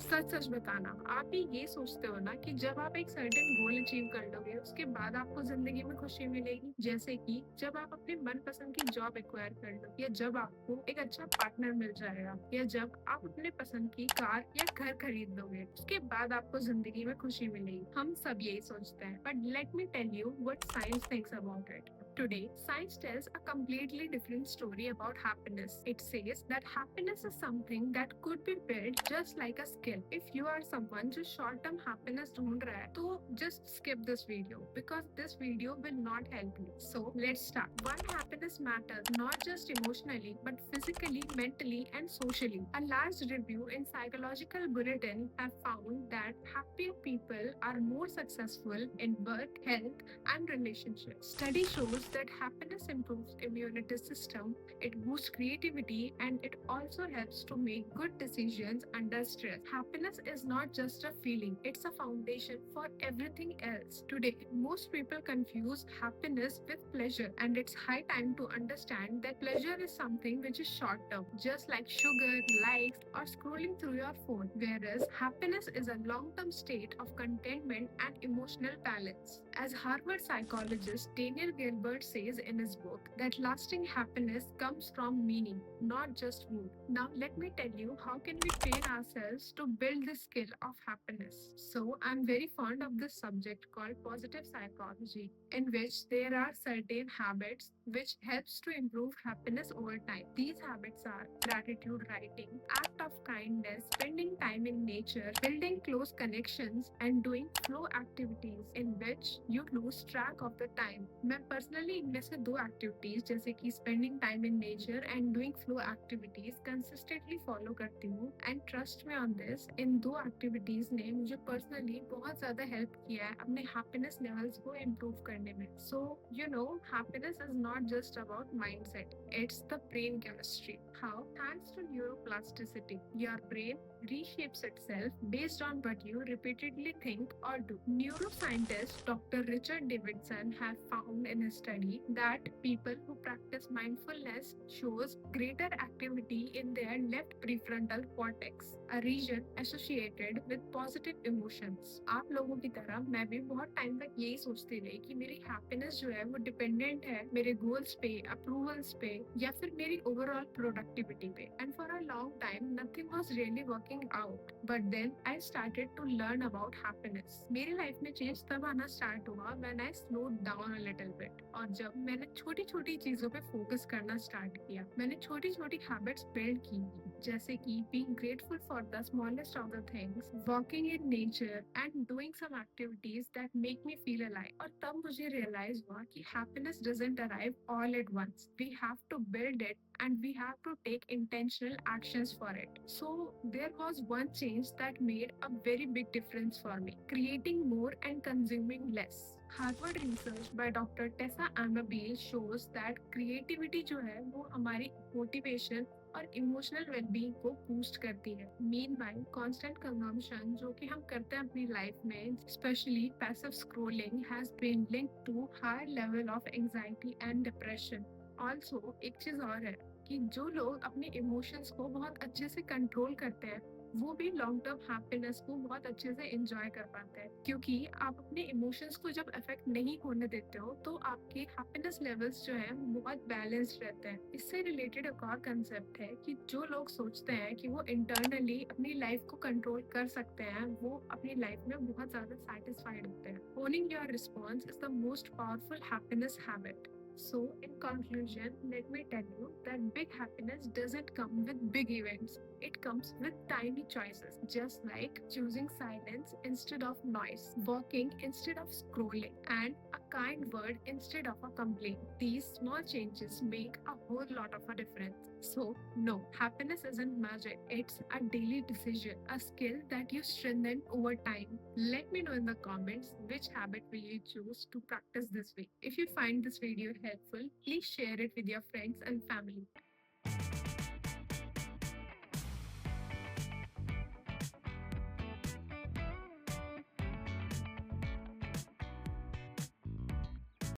सच सच बताना, आप भी ये सोचते हो ना कि जब आप एक सर्टेन गोल अचीव कर लोगे उसके बाद आपको जिंदगी में खुशी मिलेगी। जैसे कि जब आप अपने मनपसंद की जॉब एक्वायर कर लो, या जब आपको एक अच्छा पार्टनर मिल जाएगा, या जब आप अपने पसंद की कार या घर खरीद लोगे, उसके बाद आपको जिंदगी में खुशी मिलेगी। हम सब यही सोचते हैं, but let me tell you what science thinks about it. Today, science tells a completely different story about happiness. It says that happiness is something that could be built just like a skill. If you are someone जो short term happiness ढूंढ रहा है, तो just skip this video because this video will not help you. So let's start. Why happiness matters not just emotionally but physically, mentally, and socially. A large review in Psychological Bulletin have found that happier people are more successful in work, health, and relationships. Study shows that happiness improves immunity system, it boosts creativity, and it also helps to make good decisions under stress. Happiness is not just a feeling, it's a foundation for everything else. Today, most people confuse happiness with pleasure, and it's high time to understand that pleasure is something which is short term, just like sugar, likes, or scrolling through your phone, whereas happiness is a long term state of contentment and emotional balance. As Harvard psychologist Daniel Gilbert says in his book, that lasting happiness comes from meaning, not just mood. Now, let me tell you how can we train ourselves to build the skill of happiness. So, I'm very fond of this subject called positive psychology, in which there are certain habits which helps to improve happiness over time. These habits are gratitude writing, act of kindness, spending time in nature, building close connections, and doing flow activities in which you lose track of the time. मैं personally इनमें से दो activities जैसे कि spending time in nature and doing flow activities consistently follow करती हूँ, and trust me on this, इन दो activities ने मुझे personally बहुत ज़्यादा help किया है अपने happiness levels को improve करने में. So you know, happiness is not just about mindset, it's the brain chemistry. How? Thanks to neuroplasticity, your brain reshapes itself based on what you repeatedly think or do. Neuroscientist Dr. Richard Davidson have found in a study that people who practice mindfulness shows greater activity in their left prefrontal cortex, a region associated with positive emotions. आप लोगों की तरह मैं भी बहुत time तक यही सोचती रही कि मेरी हैप्पीनेस जो है वो डिपेंडेंट है मेरे गोल्स पे, अप्रूवल्स पे, या फिर मेरी ओवरऑल प्रोडक्टिविटी पे. And for a long time nothing was really working out, but then I started to learn about happiness. मेरी लाइफ में चेंज तब आना स्टार्ट हुआ when I slowed down a little bit, और जब मैंने छोटी छोटी चीजों पे फोकस करना स्टार्ट किया. मैंने छोटी छोटी हैबिट्स बिल्ड की, जैसे कि being grateful for the smallest of the things, walking in nature, and doing some activities that make me feel alive. और तब मुझे realize हुआ कि happiness doesn't arrive all at once. We have to build it and we have to take intentional actions for it. So there was one change that made a very big difference for me: creating more and consuming less. Harvard research by Dr. Tessa Amabile shows that creativity जो है वो हमारी motivation और emotional wellbeing को boost करती है. Meanwhile constant consumption जो कि हम करते हैं अपनी लाइफ में, specially passive scrolling, has been linked to high level of anxiety and depression. Also एक चीज और है कि जो लोग अपने इमोशंस को बहुत अच्छे से कंट्रोल करते हैं वो भी लॉन्ग टर्म हैप्पीनेस को बहुत अच्छे से एंजॉय कर पाते हैं, क्योंकि आप अपने इमोशंस को जब अफेक्ट नहीं होने देते हो तो आपके हैप्पीनेस लेवल्स जो है वो बहुत बैलेंस्ड रहते हैं. इससे रिलेटेड एक और कंसेप्ट है कि जो लोग सोचते हैं कि वो इंटरनली अपनी लाइफ को कंट्रोल कर सकते हैं वो अपनी लाइफ में बहुत ज्यादा सेटिस्फाइड होते हैं. Owning your response is the most powerful happiness habit. So, in conclusion, let me tell you that big happiness doesn't come with big events. It comes with tiny choices, just like choosing silence instead of noise, walking instead of scrolling, and a kind word instead of a complaint. These small changes make a whole lot of a difference. So, no, happiness isn't magic. It's a daily decision, a skill that you strengthen over time. Let me know in the comments which habit will you choose to practice this week. If you find this video helpful, please share it with your friends and family.